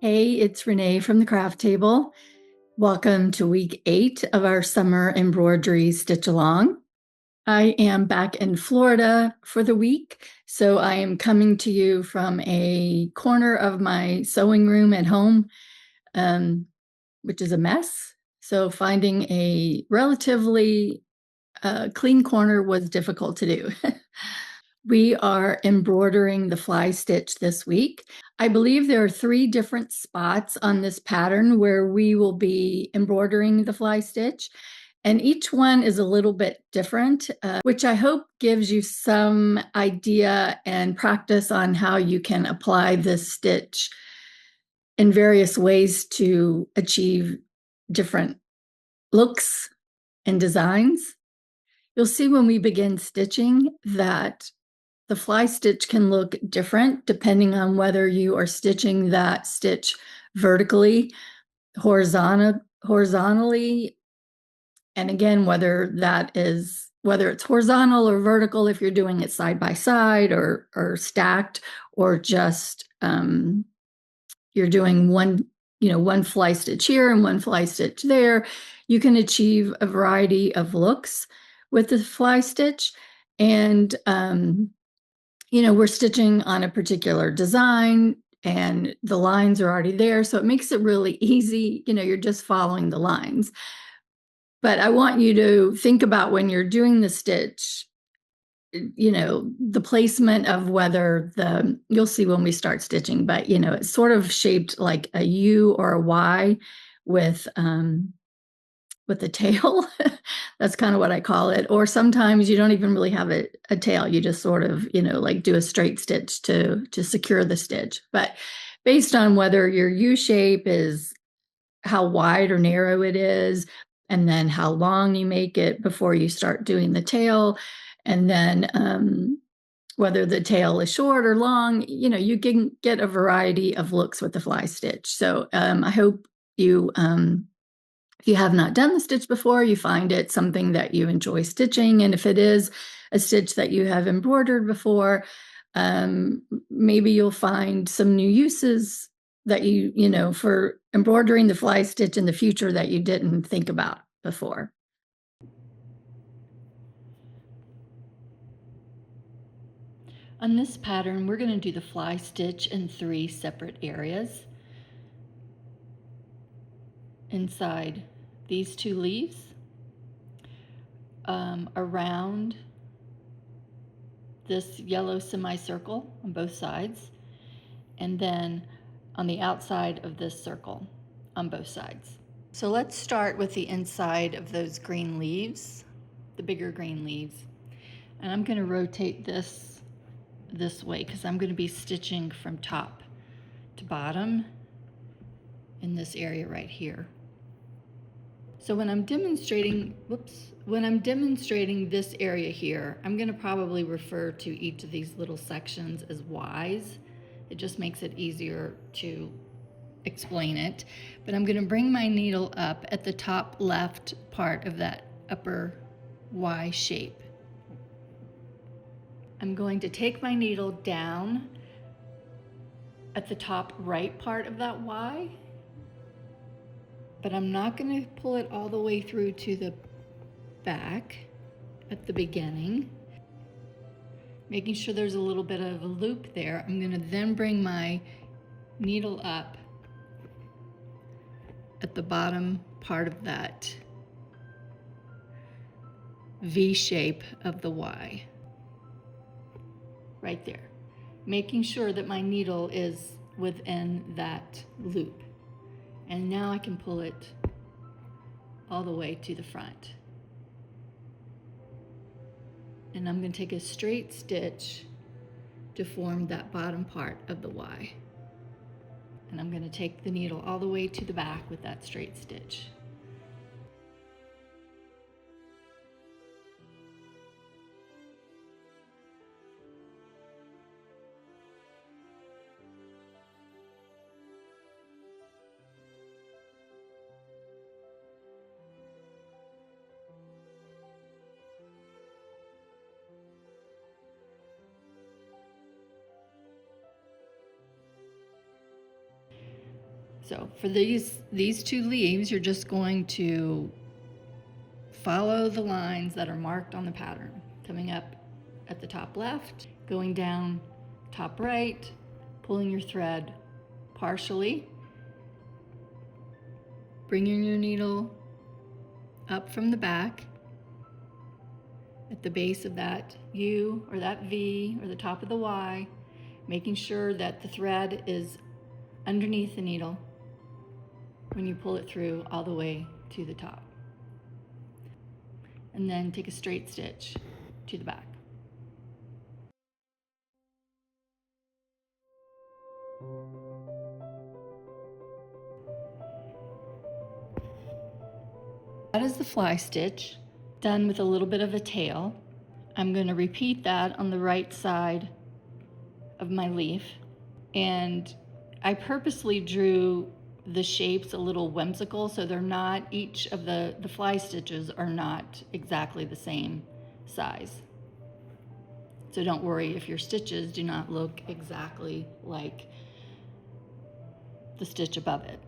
Hey, it's Renee from the Craft Table. Welcome to week 8 of our summer embroidery stitch along. I am back in Florida for the week, so I am coming to you from a corner of my sewing room at home, which is a mess. So finding a relatively clean corner was difficult to do. We are embroidering the fly stitch this week. I believe there are 3 different spots on this pattern where we will be embroidering the fly stitch, and each one is a little bit different, which I hope gives you some idea and practice on how you can apply this stitch in various ways to achieve different looks and designs. You'll see when we begin stitching that the fly stitch can look different depending on whether you are stitching that stitch vertically, horizontally, and again, whether it's horizontal or vertical, if you're doing it side by side or stacked, or just you're doing one fly stitch here and one fly stitch there. You can achieve a variety of looks with the fly stitch. And we're stitching on a particular design and the lines are already there, so it makes it really easy. You're just following the lines. But I want you to think about when you're doing the stitch, the placement of you'll see when we start stitching, but it's sort of shaped like a U or a Y with the tail. That's kind of what I call it. Or sometimes you don't even really have a tail. You just sort of, like do a straight stitch to secure the stitch. But based on whether your U shape is how wide or narrow it is, and then how long you make it before you start doing the tail, and then whether the tail is short or long, you can get a variety of looks with the fly stitch. So I hope if you have not done the stitch before, you find it something that you enjoy stitching. And if it is a stitch that you have embroidered before, maybe you'll find some new uses that for embroidering the fly stitch in the future that you didn't think about before. On this pattern, we're going to do the fly stitch in 3 separate areas. Inside these 2 leaves, around this yellow semicircle on both sides, and then on the outside of this circle on both sides. So let's start with the inside of those green leaves, the bigger green leaves. And I'm going to rotate this way because I'm going to be stitching from top to bottom in this area right here. So when I'm demonstrating this area here, I'm going to probably refer to each of these little sections as Ys. It just makes it easier to explain it. But I'm going to bring my needle up at the top left part of that upper Y shape. I'm going to take my needle down at the top right part of that Y, but I'm not going to pull it all the way through to the back at the beginning, making sure there's a little bit of a loop there. I'm going to then bring my needle up at the bottom part of that V shape of the Y, right there, making sure that my needle is within that loop. And now I can pull it all the way to the front. And I'm going to take a straight stitch to form that bottom part of the Y. And I'm going to take the needle all the way to the back with that straight stitch. So for these two leaves, you're just going to follow the lines that are marked on the pattern, coming up at the top left, going down top right, pulling your thread partially, bringing your needle up from the back at the base of that U or that V or the top of the Y, making sure that the thread is underneath the needle when you pull it through all the way to the top. And then take a straight stitch to the back. That is the fly stitch, done with a little bit of a tail. I'm going to repeat that on the right side of my leaf. And I purposely drew the shapes a little whimsical, so they're not, each of the fly stitches are not exactly the same size. So don't worry if your stitches do not look exactly like the stitch above it.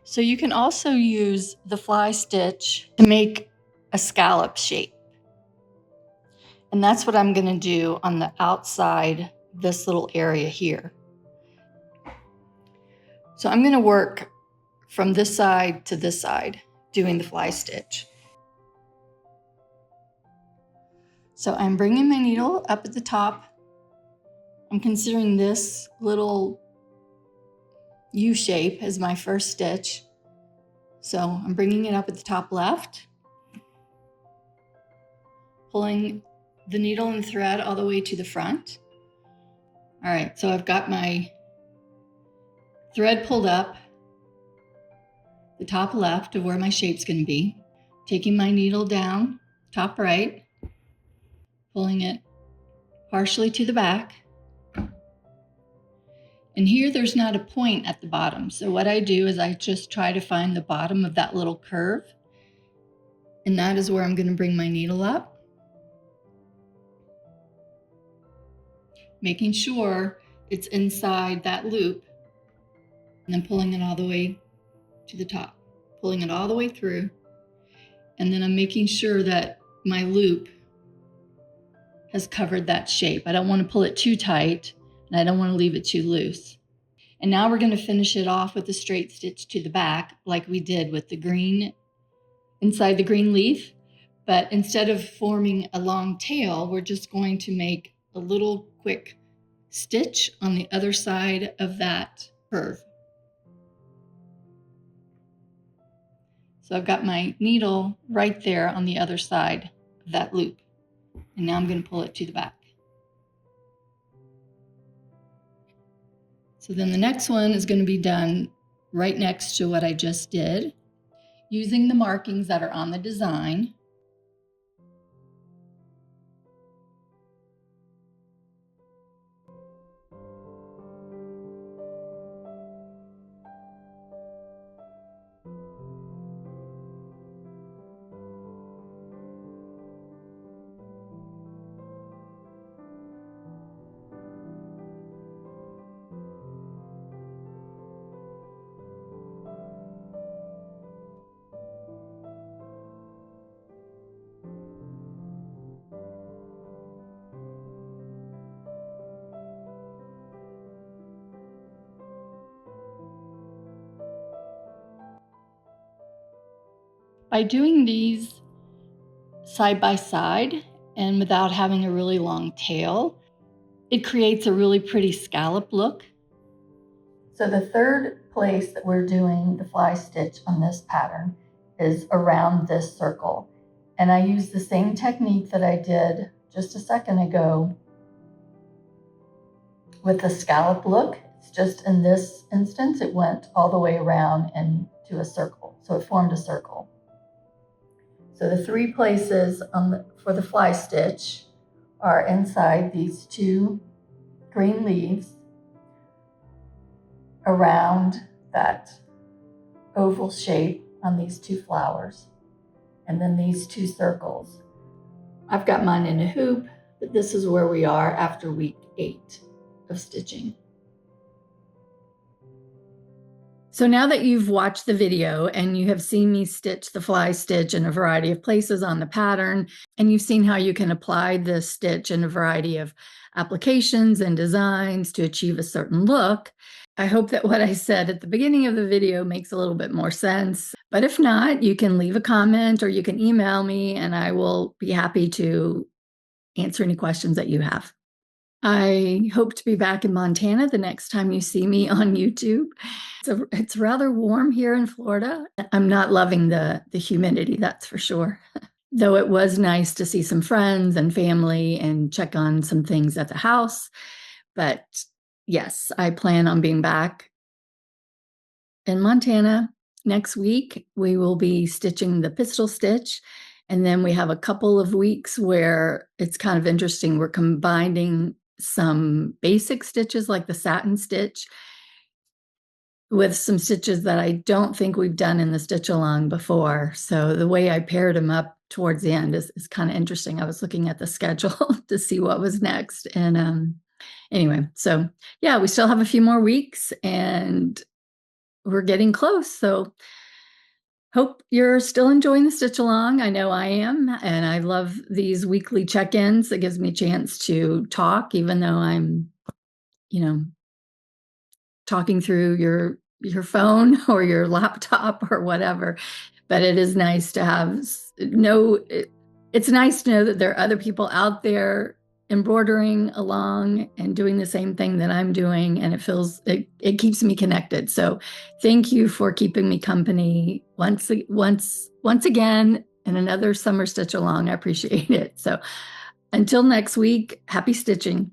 So you can also use the fly stitch to make a scallop shape. And that's what I'm going to do on the outside, this little area here. So I'm going to work from this side to this side, doing the fly stitch. So I'm bringing my needle up at the top. I'm considering this little U shape as my first stitch. So I'm bringing it up at the top left, pulling the needle and thread all the way to the front. All right, so I've got my thread pulled up the top left of where my shape's going to be, taking my needle down top right, pulling it partially to the back. And here there's not a point at the bottom. So what I do is I just try to find the bottom of that little curve. And that is where I'm going to bring my needle up, making sure it's inside that loop, and then pulling it all the way to the top, pulling it all the way through. And then I'm making sure that my loop has covered that shape. I don't want to pull it too tight, and I don't want to leave it too loose. And now we're going to finish it off with a straight stitch to the back, like we did with the green, inside the green leaf. But instead of forming a long tail, we're just going to make a little quick stitch on the other side of that curve. So I've got my needle right there on the other side of that loop. And now I'm going to pull it to the back. So then the next one is going to be done right next to what I just did, using the markings that are on the design. By doing these side by side and without having a really long tail, it creates a really pretty scallop look. So the third place that we're doing the fly stitch on this pattern is around this circle. And I use the same technique that I did just a second ago with the scallop look. It's just in this instance, it went all the way around and to a circle. So it formed a circle. So the three places for the fly stitch are inside these two green leaves, around that oval shape on these two flowers, and then these two circles. I've got mine in a hoop, but this is where we are after week 8 of stitching. So now that you've watched the video and you have seen me stitch the fly stitch in a variety of places on the pattern, and you've seen how you can apply this stitch in a variety of applications and designs to achieve a certain look, I hope that what I said at the beginning of the video makes a little bit more sense. But if not, you can leave a comment or you can email me and I will be happy to answer any questions that you have. I hope to be back in Montana the next time you see me on YouTube. It's rather warm here in Florida. I'm not loving the humidity, that's for sure. Though it was nice to see some friends and family and check on some things at the house. But yes, I plan on being back in Montana next week. We will be stitching the pistol stitch. And then we have a couple of weeks where it's kind of interesting. We're combining some basic stitches like the satin stitch with some stitches that I don't think we've done in the stitch along before. So the way I paired them up towards the end is kind of interesting. I was looking at the schedule to see what was next. And anyway, so yeah, we still have a few more weeks and we're getting close. So hope you're still enjoying the stitch along. I know I am, and I love these weekly check-ins. It gives me a chance to talk, even though I'm, talking through your phone or your laptop or whatever. But it is nice to have it's nice to know that there are other people out there embroidering along and doing the same thing that I'm doing, and it keeps me connected. So thank you for keeping me company once again in another summer stitch along. I appreciate it. So until next week, happy stitching.